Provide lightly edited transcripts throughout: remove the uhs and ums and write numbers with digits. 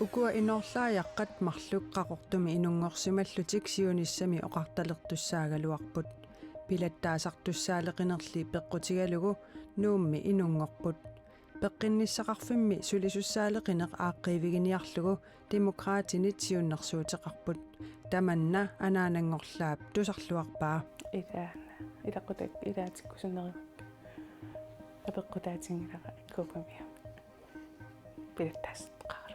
Ukua inorlaajaqqat marluqqaqortumi inunngorsimallutik siunissami oqartalertussaagaluarput pilattaasartussaaleqinerli peqqutigalugu nuummi inunngorput peqqinnissaqarfimmi sulisussaaleqineq aaqqiiviginiarlugu demokraatinit siunnersuuteqarput tamanna anaananngorlaap tusarluarpaa ilaqqutak ilaatikkusunnerik apeqqutaatigilaqa ikkuupamia pilattaasaqaruarpat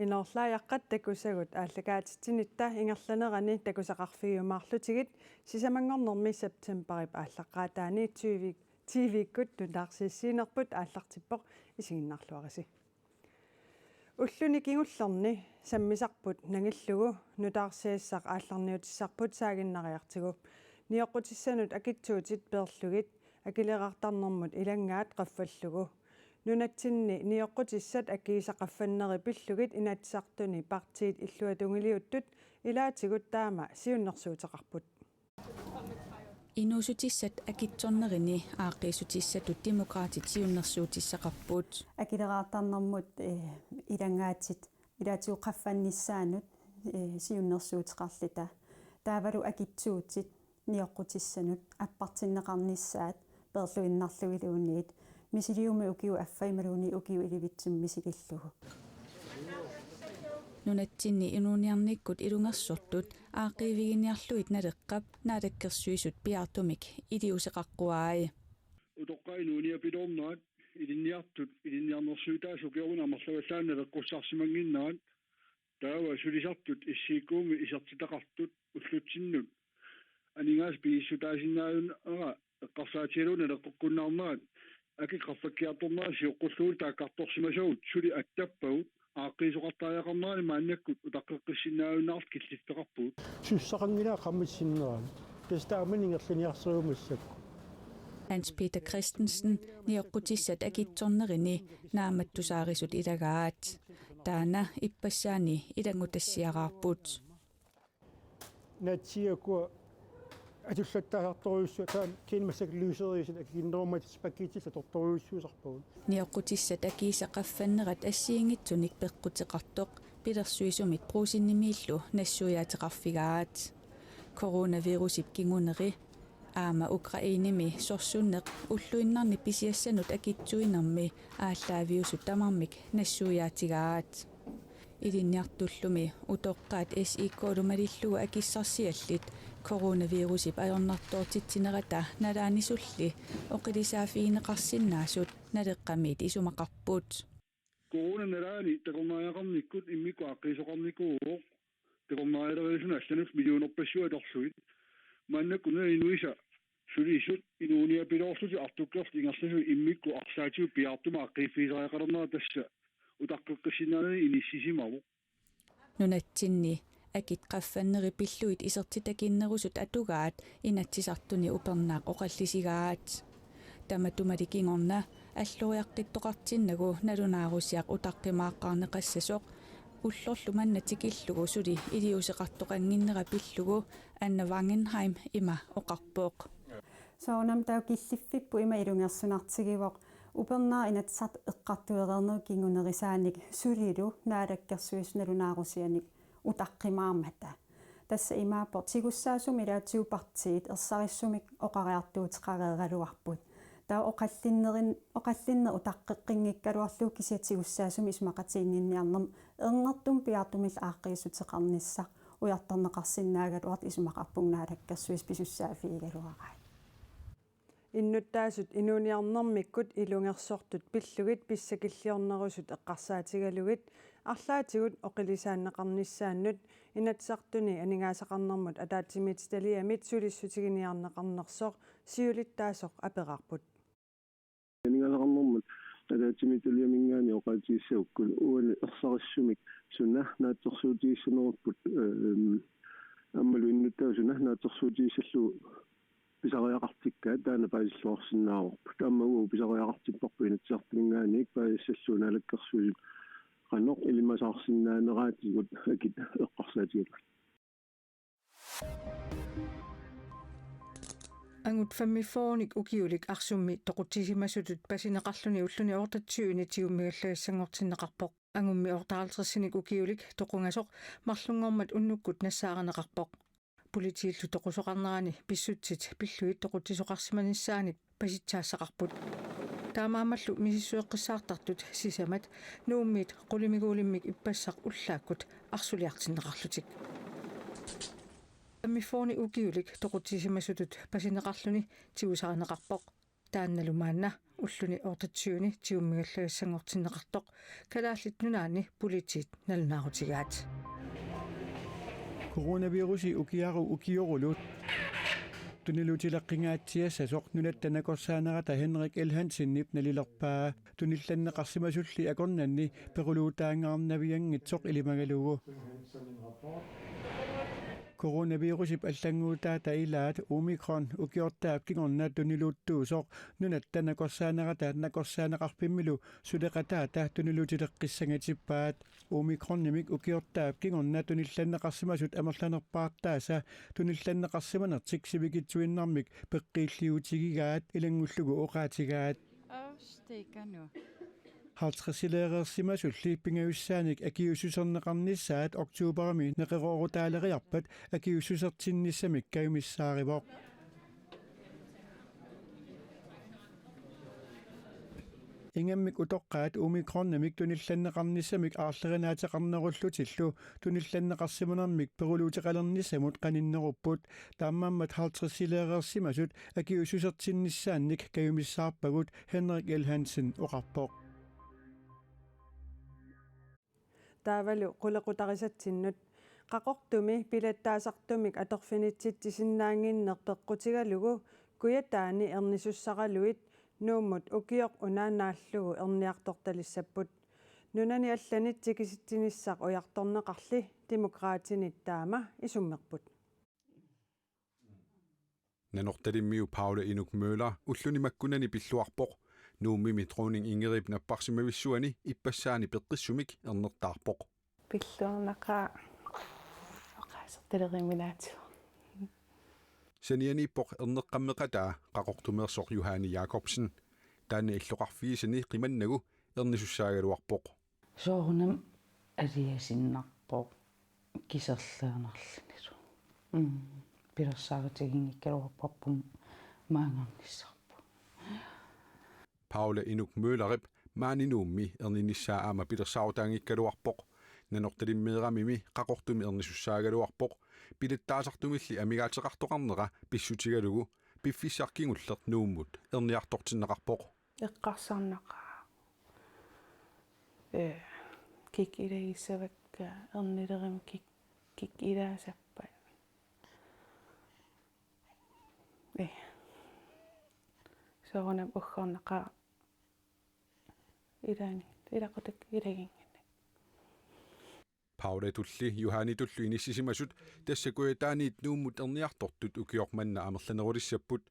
inorlaajaqqat takusagut ааллакаатитсинитта ингерланерани такусақарфигумаарлутигит сисамангорнэрми септемберип ааллаққаатаани TV-ккут тулаарсииссиинерпут ааллартиппоқ исигиннарлуариси уллуни кигуллерни саммисарпут нагиллугу нутаарсиассақ аалларниутиссарпут саагиннариартигу ниоққутиссанут акитсуутит перлугит акилеқартарнэрмут илангаат қаффаллугу нунатсинни ниоққутиссат аккиисақаффаннери пиллугит инатсартуни партиит иллуатунгилиуттут илаатигут таама сиуннэрсуутеқарпут инуусутиссат акитсорнерини ааққиисутиссатут демократит сиуннэрсуутиссақарпут акилераартарнэрмут илангаатит илаатиуқаффанниссаанут сиуннэрсуутеқарлита таавалу акитсуутит ниоққутиссанут аппартиннеқарниссаат перлуиннарлугилуунниит мисилиуми укиу аффаймалуни укиу иливитсим мисилиллугу нунатсинни инуниарниккут илунгерсортут ааққиивигиниарлуит налеққап наалаккерсуисут пиартумик илиусеқаққуааи утоққаинууниа пилорнаат илинниартут илинниарнерсуутаасукиорун амерлаваллаана леққуссаарсимангиннаат таава сулисартут иссииккууми исертитақартут уллутсиннут анинаас пииссутаасиннааюн ара эққарсаатиалуна леққуккуннаарнаат акиққарфаккиарторнааси оққуллуул тааккарторсимасагут сули аттаппагут ааққиисоқартааяқарнаани мааннаккут утаққеққиссиннааюнаарт киллиттеқарпут суссақангилаа қаммиссиннерани тестааманингерлиниарсеумассакку Hans Peter Christensen ниоққутиссат акитсорнерини нааматтусаарисут илагаат таана иппассаани илангутассиараарпут натсиакуа атуллаттаасарторюссу таам кинмассак луусериисат акиннормат спаккитилла торторюссуусарпагут ниоққутиссат акиисақаффаннерат ассиингитсуник пеққутеқартоқ пилерсуисумит прусиннимииллу нассуяатеқарфигаат коронавирусип кингунери аама украиними сорсуннеқ уллуиннарни писиассанут акитсуинерми ааллаавиусут тамармик нассуяатигаат илинниартуллуми утоққаат SI-коолумалиллуга акиссарсиаллит коронавирусип аёрнартуутитсинерата налаанисулли оқилисаафиинеқарсиннаасут налеққамит исумақарпут корона налаани такорнааяқарниккут иммику ааққиисоқарникуу такорнааялерисуна 18 миллионерпассуаторсуит маннаккуна инуиса сулисут инууниа пилоорсути артуккерс ингерсасу иммикку арсаатиу пиартума ааққииффисариақалернера тасса утаққеққиссинаани иниссисимаву нунатсинни акит qaffanneri pilluit isertitakиннерусут атугаат инатсисартуни упернаақ оқаллисигаат таматумаликингорна аллуриаққиттоқартиннагу налунаарусиақ утаққимааққарнеқассасоқ уллорлу маннатикиллугу сули илиусеқартоқангиннера пиллугу анна Wangenheim има оқарпооқ соонам тау киллиффиппу има илунгерсунартигивоқ упернаа инатсарт эққартуерернер кингунерисааник сулилу наалаккерсуисналунаарусианик утаққимаармата тасса имааппорт сигуссаасум илаатиупартиит ерсариссумик оқариартуутеқареералуарпут таа оқаллиннер утаққеққингиккалуарлуу кисиатсигуссаасум исмақатииннинниарнерм ернертум пиартумил ааққиисутеқарниссақ уярторнеқарсиннаагалуарт исмақарпугнаалаккерсуис писуссаафиигалуараа иннуттаасут инуниарнэрмиккут илунгерсортут пиллугит писсакиллиорнерусут эққарсаатигалугит арлаатигут оқилисааннеқарниссааннут инатсартуни анигаасақарнэрмут атаатсимитсталиамит сулиссутигиниарнеқарнерсоқ сиулиттаасоқ аперарпут анигаасақарнэрмут атаатсимиталиамингаани оқаатииссауккул уани ерсариссумик сунна наатсерсуутииссанерпут аммалу иннуттаасуна наатсерсуутииссаллу писариақартиккаа таана паисиллуарсинаарпу таамагу писариақартиппарпу инатсартингаани паиссаллуунаалаккерсуусут qannoq ilimasarsinnaaneraatigut akit eqqarsaatigut Angut fammifornik ukiulik arsummi toqutisimasutut pasineqarluni ulluni ortatsuuni tiummigallagassanngortinneqarpoq angummi ortaarlsersinik ukiulik toqungasoq marlungormat unnukkut nassaaqaneqarpoq politiillu toqusoqarnerani pissutsit pilluit toqutisoqarsimanissaanit pasitsaassaqarput taamaamallu misissueqqissaartartut sisamat nuummiit qulimiguulimmik ippassaq ullaakkut arsuliartinneqarlutik Fammiforni ukiulik toqutisimasutut pasineqarluni tiusaaneqarpoq taannalumaanna ulluni ortatsuuni tiummigallagassanngortinneqartoq kalaallit nunaanni politiit nalunаарutigaat Coronavirusi ukiyorulut tunilutilaqqingaatiassasoq nunattanakorsaanarata Henrik L. Hansen nalilerpaa tunillanneqarsimasulli akornanni pequluutaangaarnaviangitsoq ilimagalugu Coronavirusip allanguutaata ilaat Omicron ukiortaap kingorna tuniluuttuusoq nunattanakorsaanarata nakorsaanaqarpimmilu suleqataata tunilutileqqissangatippaat Omicron-nimik ukiortaap kingorna tunillanneqarsimasut amerlanerpaartaasa tunillanneqarsimanertik sivigitsuinnarmik peqqiilliutigigaat ilangullugu oqaatigaat Avstikkanu. 50-sileerersimasulli pingajussaanik akiussuserneqarnissaat oktuuparami neqeroorutaaleriarpat akiussusertinnissamik kayumissaarivoq Ingammik utoqqaat Omicron-namik tunillanneqarnissamik aarlerinaateqarnerullutillu tunillanneqarsimanermik peruluutiqalernissamut qaninnerupput taammaammat 50-sileerersimasut akiussusertinnissaannik kayumissaarpagut Henrik L. Hansen oqarpoq Taavalu qulequtarisatsinut qaqortumi pilattaasartumik atorfinitsittisinnaanginneq peqqutigalugu kuyataani ernisussaqaluit nuummut ukioq unaannaallugu erniartortalissapput nunani allanit tikisittinissaq ujartorneqarli demokraatinit taama isummerput Nanortalimmiu Paula Inuk Møller ullunimakkunani pilluarpoq nuummimi trooning Ingerib napparsimavissuani ippassaani peqqissumik ernertaarpoq Pilluarnaqa oqaasertaleriminaatu Sanianiippoq erneqqammeqataa qaqortumeersoq Juhani Jakobsen taanni illoqarfiisani qimannagu ernisussaagaluarpoq Soornam aliasinnarpoq kiserlaanerlanilu. Pilersaarutiginngikkaloorparpum maangarnissarpu. Paula Inuk Møllerip maaninuummi erninissaama pilersaarutaangikkaluarpoq nanortalimmeeramimi qaqortumi ernisussaagaluarpoq pilettaasartumilli amigaateqartoqarnera pissutigalugu piffissarkingulleq nuummut erniartortinneqarpoq eqqarsarnaqa kik ilagisavakka ernilerim kik ilaasappa soornam uggornaqa ilaani ilaqutak ilagingani Paula tulli Juhani tullu inississimasut tassakuyataaniit nuummut erniartortut ukiormanna amerlanerulissaput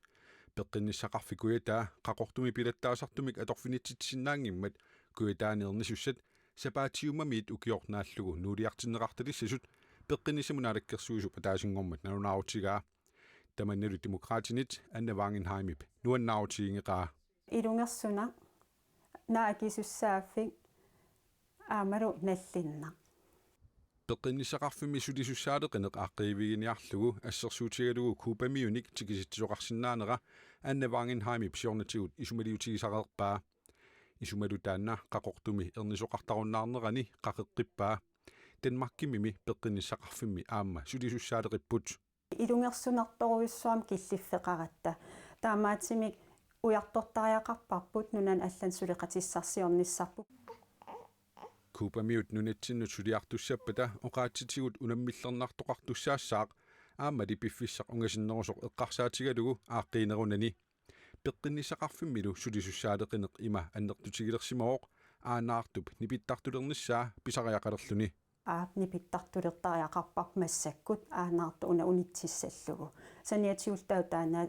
peqqinissaqarfikuyataa qaqortumi pilattaasartumik atorfinitsitsinnaangimmat kuyataani ernisussat sapaatiumamiit ukiornaallugu nuuliartinneqartalissasut peqqinnissamunaalakkersuusup ataasingormat nalunaarutigaa tamannalu demokraatinit Anna Wangenheimip nuannaarutigingeqaa Ilungersuna naakisussaaffi aamaru nallinna peqqinissaqarfimi sulisussaaleqineq aaqqiviginiarlugu assersuutigalugu kuupamiunik tikisitsoqarsinnaanera Anna Wangenheimip siornatigut isumaliutigisaqerpaa isumalu taanna qaqortumi ernisoqartarunnaarnerani qaqeqqippaa Denmarkimimi peqqinissaqarfimmi aamma sulisussaaleqipput Ilungersunartoruissuam killifeqaratta taamaatimik ujartortariaqarparput nunan allan suliqatissarsiornissarput Kuupamiut nunatsinnu suliartussappata oqaatsitigut unammillernaartoqartussaassaaq aamali piffissaq ungasinnerusoq eqqarsaatigalugu aaqqiinerunani peqqinissaqarfimmilu sulisussaaleqineq ima annertutigilersimaoq aanaartup nipittartulernissaa pisariaqalerluni nipittartulertariaqarparp massakkut aanaartu una unitsissallugu saniatiultautaana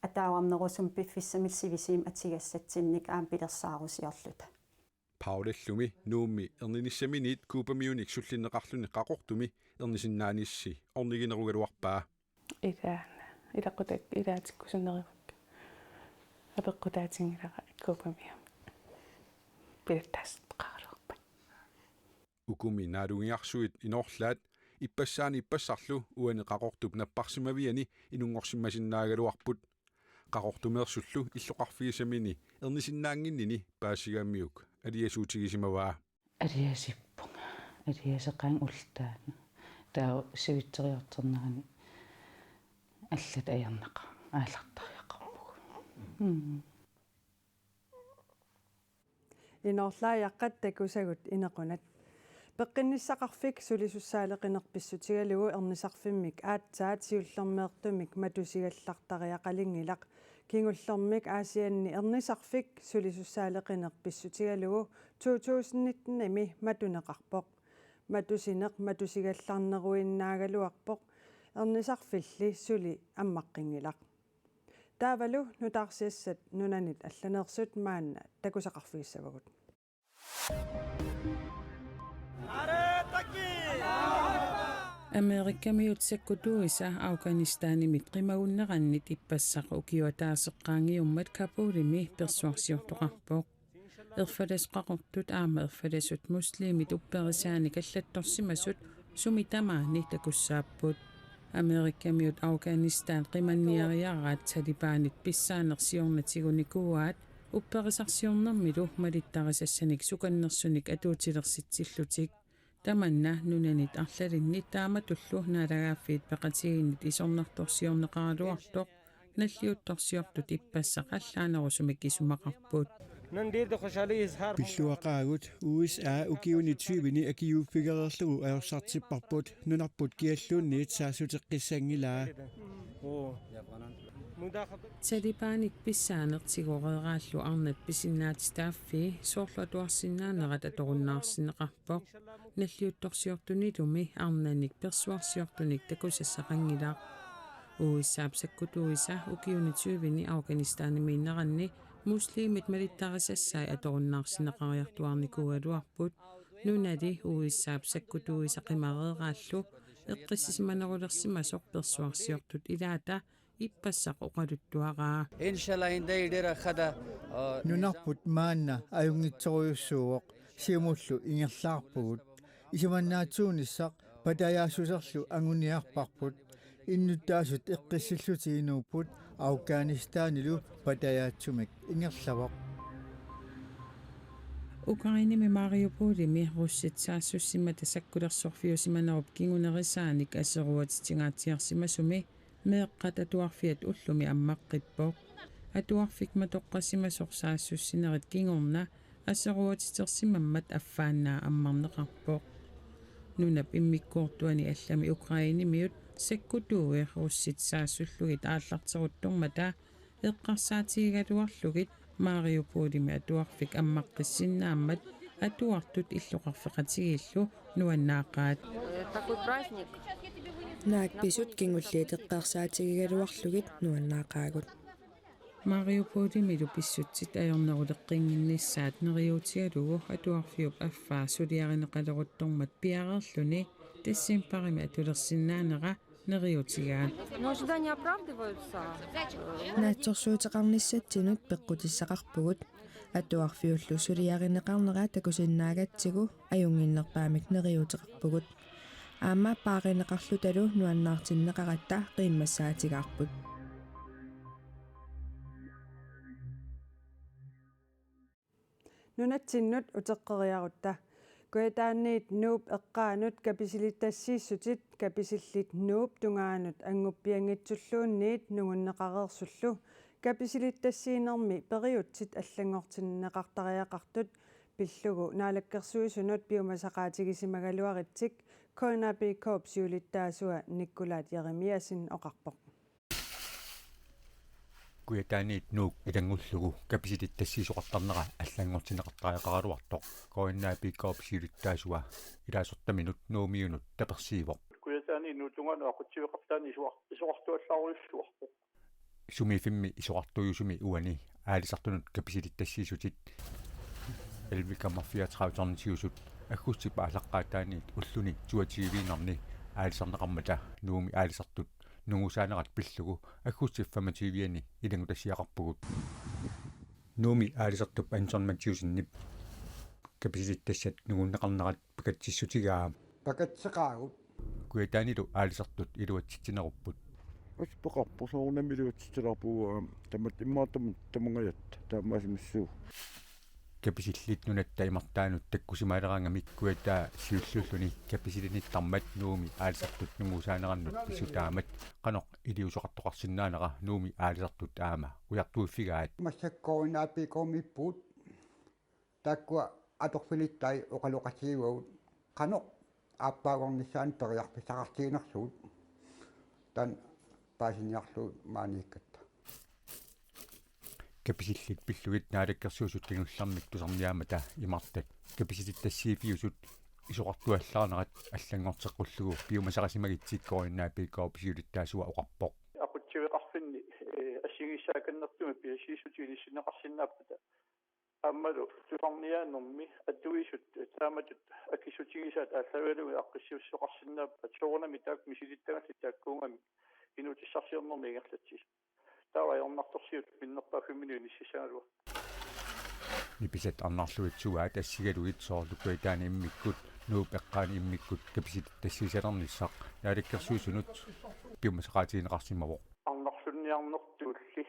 ataawarnerusum piffissamilsivisiim atigassatsinnik aam pilersaarusiorluta Paulallumi nuummi erninissaminiit kuupamiunik sullinneqarluni qaqortumi ernisinnaaniissi orniginerugaluarpaa ilaana илаққутак илаатиккусуннеривак апеққутаатингилара купамиа пилаттаастеқаралерпа ukumi naalugiarsuit inorlaat ippasaani ippassarlu uani qaqortup napparsimaviani inungorsimmasinnaagaluarput qaqortumeersullu illoqarfiisamini ernisinnaanginnini paasigamiuk aliasuutigisimavaa алиасиппунга алиасеқаан уллтаана таа сивитсериортернерани аллат аярнақа ааллартариақарпуг инорлааяққат такусагут инеқунат пеққинниссақарфик сулисуссаалеқинерписсутигалугу ернисарфиммик аатсаат сиуллермеэртумик матусигаллартариақалингилақ кингуллермик аасианни ернисарфик сулисуссаалеқинерписсутигалугу 2019-ми матунеқарпоқ матусинеқ матусигалларнеруиннаагалуарпоқ ернисарфилли сули аммаққингилақ таавалу нутаарсиассат нунанит алланеерсут маанна такусақарфигиссавагут Amerikamiut sekkutuisa Afganistanimit qimagunneqannit ippassaq ukiuataasеққаангиуммат капулими персуарсиортоқарпоқ ерфаласқақортут аама ерфаласут муслимит упперисаани каллатторсимасут сумитамаани такуссааппут Amerikamiut Afganistan qimanniariaraat Talibanit писсаанерсиорнатигуникууаат упперисарсиорнэрмилу малиттарисассаник суканнерсуник атуутилерситсиллутик таманна нунанит арлалинни тааматуллу наалагааффиит пеқатигиннит исорнэрторсиорнеқаралуартоқ наллиутторсиортут иппассақ аллаанерусумик исумақарпут пиллуақаагут USA укиунитсуивини акиуффигерерлугу аерсартиппарпут нунарпут киаллуунниит саасутеққиссангилаа Talibanit писсаанертигорерааллу арнат писиннаатистааффи соорлуатуарсинаанерат аторуннаарсинеқарпоқ наллиутторсиортунилуми арнаник персуарсиортуник такусассақангилаа уиссаапсаккутуиса укиунитсуивини Афганистанимииннеранни муслимит малиттарисассаи аторуннаарсинеқариартуарникуалуарпут нунали уиссаапсаккутуиса қимареерааллу эққиссисиманерулерсимасоқ персуарсиортут илаата иппассақ оқалуттуараа нунарпут маанна аюнгитсориуссууоқ сиумуллу ингерлаарпугут исиманнаатсуунissaq патаяасусерлу ангуниарпарпут иннуттаасут эққиссиллутигинууппут Афганистанилу патаяатсумик ингерлавоқ Ukrainimi Mariupolimi russitsaassumma tasakkulersorfiusimanerup kingunerisanik aseruatitsingaatiarsimasumi meeqqat atuarfiat ullumi ammaqqippoq atuarfik matoqqasimasorsaassussinerit kingorna aseruatitersimammat affaannaa ammarneqarpoq nunap immikkuortuani allami Ukrainimiut sakkutuuer russitsaassuluggit aallarteruttormata eqqarsaatigigaluarlugit Mariupolimi atuarfik аммаққиссиннааммат атуартут иллоқарфеқатигииллу нуаннаақаат наакписут кингуллиит эққарсаатигигалуарлугит нуаннаақаагут Mariupolimi луписсутсит аёрнерулеққингиннissaат нериутигалугу атуарфиуп аффаа сулиаринеқалеруттормат пиарерлуни тассимпарими атулерсиннаанера нериутигаат наатсорсуутеқарниссатсинут пеққутиссақарпугут атуарфиуллу сулиаринеқарнера такусиннаагатсигу аюнгиннерпаамик нериутеқарпугут аама пааринеқарлуталу нуаннаартиннеқаратта қииммассаатигаарпут нунатсиннут утеққериарутта куятаанниит нууп эққаанут каписилиттассииссутит каписиллит нууп тунгаанут ангуппиангитсуллуунниит нугуннеқареерсуллу каписилиттассиинерми периутсит аллангортиннеқартариақартут пиллугу наалаккерсуисунут пиумасақаатигисимагалуаритсик Koinabi Korpsiulittaasua Nikulaat Jeremiasin oqarpoq куятаанит нуук илангуллугу каписилиттассиисоқартарнера аллангортинеқартариақаруартоқ Koinabi Korpsiulittaasua илаасортаминут нуумиунут таперсиивоқ куятаани нутунгану ақутсиуеқартаани исуартуаллааруиллуарпоқ сумифимми исоқартуйусуми уани аалисартунут каписилиттассиисутит элвикамарфиатрауторнитиусут аггуссипа алаққаатааниит уллуни туатигивиинарни аалисарнеқармата нууми аалисартут нугусаанерат пиллугу аггуутсиффамативиани илангу тассиақарпугут нууми аалисартуп ансорматиусиннип капасилиттассат нугуннеқарнерат пакатсиссутигаа пакатсеқаагут куятаанилу аалисартут илуатситсинеруппут успеқарпу соорнамилуатситиларпугаа тамат иммаатамут тамангаят таамаасимиссуу каписиллит нунатта имартаанут таккусимаалераангамик куятаа сиуллуллуни каписилиниттармат нууми аалисартут нугусаанераннут исутаамат канеқ илиусоқартоқарсинаанера нууми аалисартут аама уяртуиффигаат массаккоринаапикомиппут таккуа аторфилиттай оқалоқатигуут канеқ ааппаагорнissaан периарписақартигинерсуут тан паасиниарлуут maanikkatta каписиллит пиллугит наалаккерсуусуттигуллармик тусарниаамата имартак каписилиттассиифиусут исоқартуаллаарнерат аллангортеққуллугу пиумасарасимагитсиккориннаапиккоо писиулиттаасуа оқарпоқ aquttiviqarfinni assигиссааканнэртуми пиасиисутигилиссинеқарсинааппата аммалу тусарниаанерми аттуисут тааматут аккисутигисаат ааллавалуги аққиссиуссоқарсинааппа соорнами таак мисилиттагалли тааккуунгами инутиссарсиернерми ингерлатсис тааваярнарторсиут миннерпаафиммини ниссисаагалуа ниписат арнарлуитсугаа тассигалуит соорлуккуитаани иммиккут нуупеққаани иммиккут каписилиттассисалерниссақ наалаккерсуусунут пиумасақаатигинеқарсимавоқ арнарлунниарнертуулли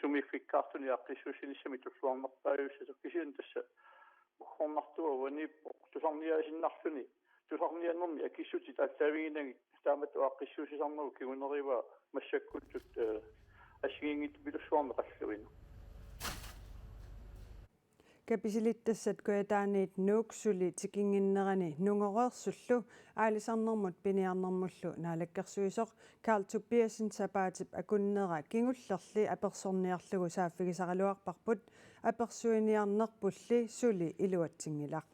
сумиффиккаартуни аққиссуусиниссами туллуарнерпааюссасо кисиан тасса хорнартуаваниппо тусарниаасиннарлуни тусарнианнерми акиссути тааллаавигинаги таамату аққиссуусисарнеру кигунерива массаккуттут асигингит пилуссуарнеқаллуина каписилиттассат куятааниит нууксули тикингиннерани нунгорерсуллу аалисарнермут пиниарнермуллу наалаккерсуисоқ Карл Tobiasen сапаатип акуннера кингуллерли аперсорниарлугу сааффигисаралуарпарпут аперсуиниарнерпулли сули илуатсингилақ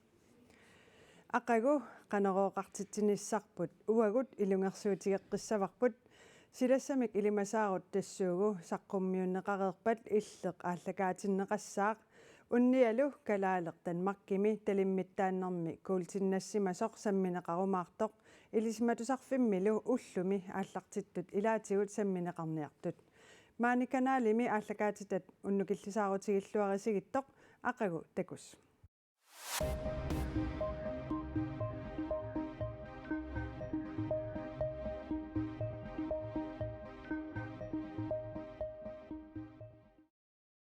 ақагу қанерооқартитсиниссарпут уагут илунгерсуутигеққиссаварпут силассамик илимасаарут тассуугу саққуммиуннеқареерпат иллеқ ааллакаатиннеқассаақ унниалу калаалеқ танмаркими талиммиттааннэрми куултиннассимасоқ самминеқарумаартоқ илисиматусарфиммилу уллуми ааллартиттут илаатигут самминеқарниартут maanikanaалими ааллакаатитат уннукиллисаарутигиллуарисигиттоқ ақагу такус